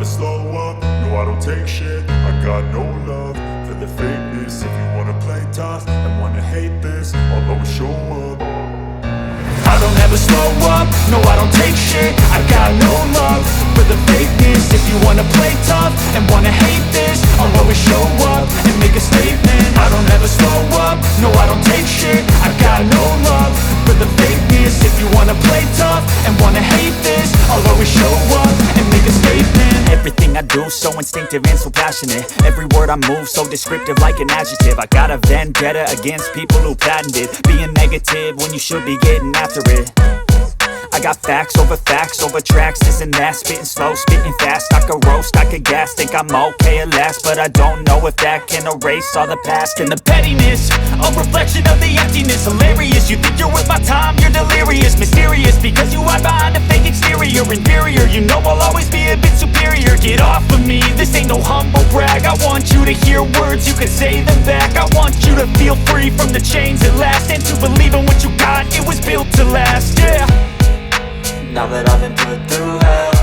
slow up, no I don't take shit. I got no love for the fakeness. If you wanna play tough and wanna hate this, I'll always show up. I don't ever slow up, no I don't take shit. I got no love for the fakeness. If you wanna play tough and wanna hate this, I'll always show up and make a statement. I don't ever slow up, no I don't take shit. I got no love for the fakeness. If you wanna play tough and wanna hate this, I'll always show up and make a statement. Everything I do so instinctive and so passionate. Every word I move so descriptive like an adjective. I got a vendetta against people who patented being negative when you should be getting after it. I got facts over tracks, this and that. Spitting slow, spitting fast. I could roast, I could gas. Think I'm okay at last, but I don't know if that can erase all the past. And the pettiness, a reflection of the emptiness. Hilarious, you think you're worth my time, you're delirious. Mysterious, because you hide behind a fake exterior. Inferior, you know I'll always be a bit superior. Get off of me, this ain't no humble brag. I want you to hear words, you can say them back. I want you to feel free from the chains at last, and to believe in what you got, it was built to last, yeah. Now that I've been put through hell,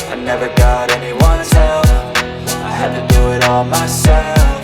I never got anyone's help. I had to do it all myself.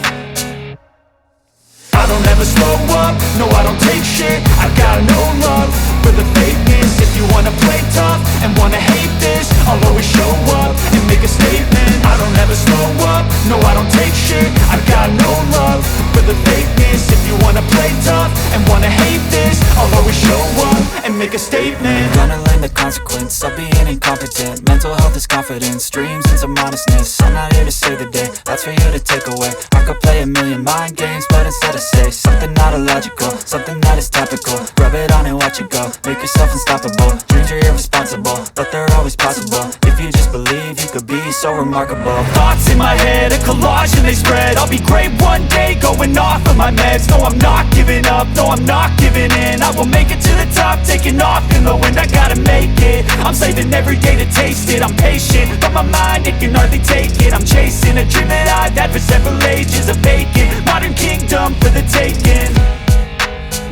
I don't ever slow up, no I don't take shit. I got no love for the fakeness. If you wanna play tough and wanna hate this, I'll always show up and make a statement. I don't ever slow up, no I don't take shit. I got no love for the fakeness. If you wanna play tough and wanna hate this, I'll always show up and make a statement. Gonna learn the consequence of being incompetent. Mental health is confidence, dreams and some honestness. I'm not here to save the day, that's for you to take away. I could play a million mind games, but instead I say something not illogical, something that is topical. Rub it on and watch it go, make yourself unstoppable. Dreams are irresponsible, but they're always possible. If you just believe, you could be so remarkable. Thoughts in my head, a collage and they spread. I'll be great one day, going off of my meds. No, I'm not giving up, no, I'm not giving in. I will make it to the top, taking off in the wind. I gotta make it, I'm saving every day to taste it. I'm patient, but my mind, it can hardly take it. I'm chasing a dream that I've had for several ages. A vacant, modern kingdom for the taking.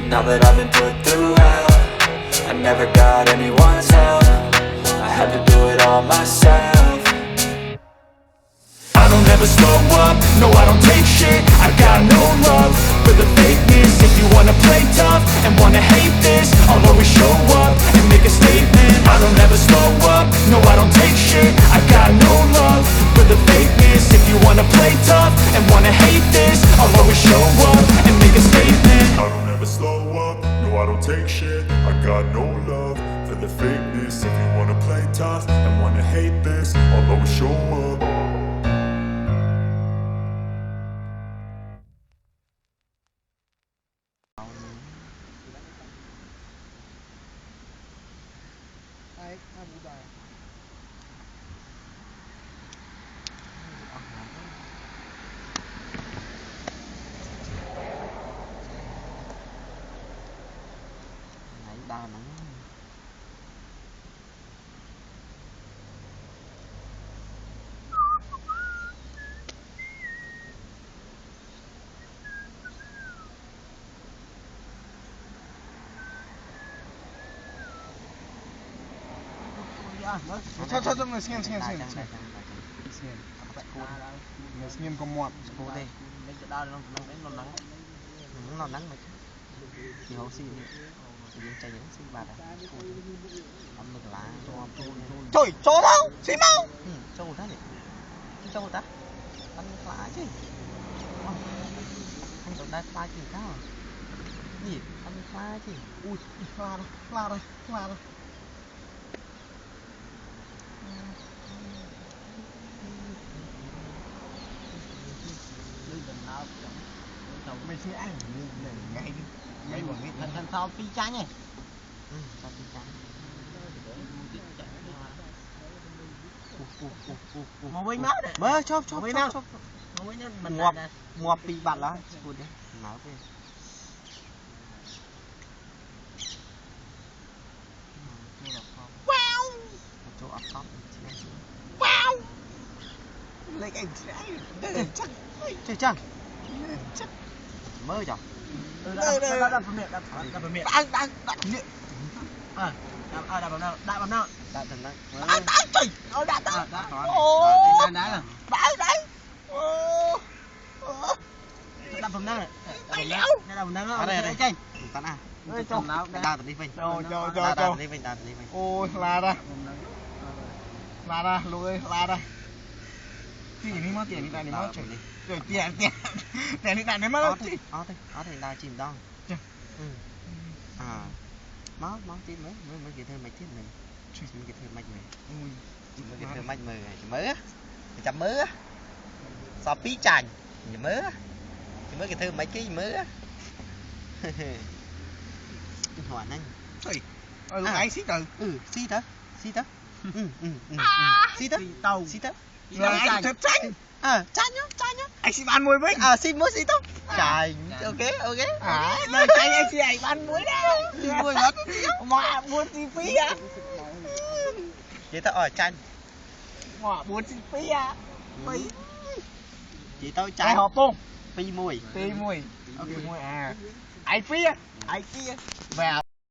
Now that I've been put through hell, I never got anyone's help. I had to do it all myself. I don't ever slow up, no I don't take shit. I got no love for the fakeness. If you wanna play tough and wanna hate this, I'll always show up and make a statement. I don't ever slow up, no I don't take shit. I got no love for the fakeness. If you wanna play tough and wanna hate this, I'll always show up and make a statement. I don't ever slow up, no I don't take shit. I got no love for the fakeness. If you wanna play tough and wanna hate this, I'll always show up. Thôi, người xem có mọt cô đây mấy cái đó nó nắng mày nhiều xì những trái những xì bạc ăn được lá trời chó đâu xí mau trâu thế này trâu ta ăn lá chứ anh tụi ta phá gì cao gì ăn phá chứ ui phá rồi mày sẽ ăn ngay đi mấy bọn cái thân sau phi chán nhỉ sau phi chán mau quên nó mơ chop mua pi bạt lá cùn đi máu đi wow chỗ ấp tóc wow lấy cái chắc chơi chắc mơ chồng đập vào miệng ăn đập vào miệng đập vào nào đập thần đấy ăn trời đập đá đập phần nắng này đập phần nắng nó đây trên tận à trong nào đá tận đi vinh đá tận đi vinh ôi la ra lùi ơi la ra tiền đi mất tiền đi tại đi mất trời tiền đi tại đi mất ó thì đá chìm đong à máu tí mới kịp thêm mấy tiết này mới kịp thêm mạch này mới kịp thêm mạch mới chấm mới sao pí chành mới kịp thêm mấy cái mới hỏa anh lúc ấy xí từ xí đó xí đó là thật tránh chanh nhá anh xí bán muối với xin muối xí đó trời ok đây tránh anh xí anh bán muối đấy xin muối hết mà buôn chi phí à vậy tao ở chanh mà buôn chi phí à phí chị tao ai chanh hộp không phi mùi phí mùi à ai phí à ai kia vào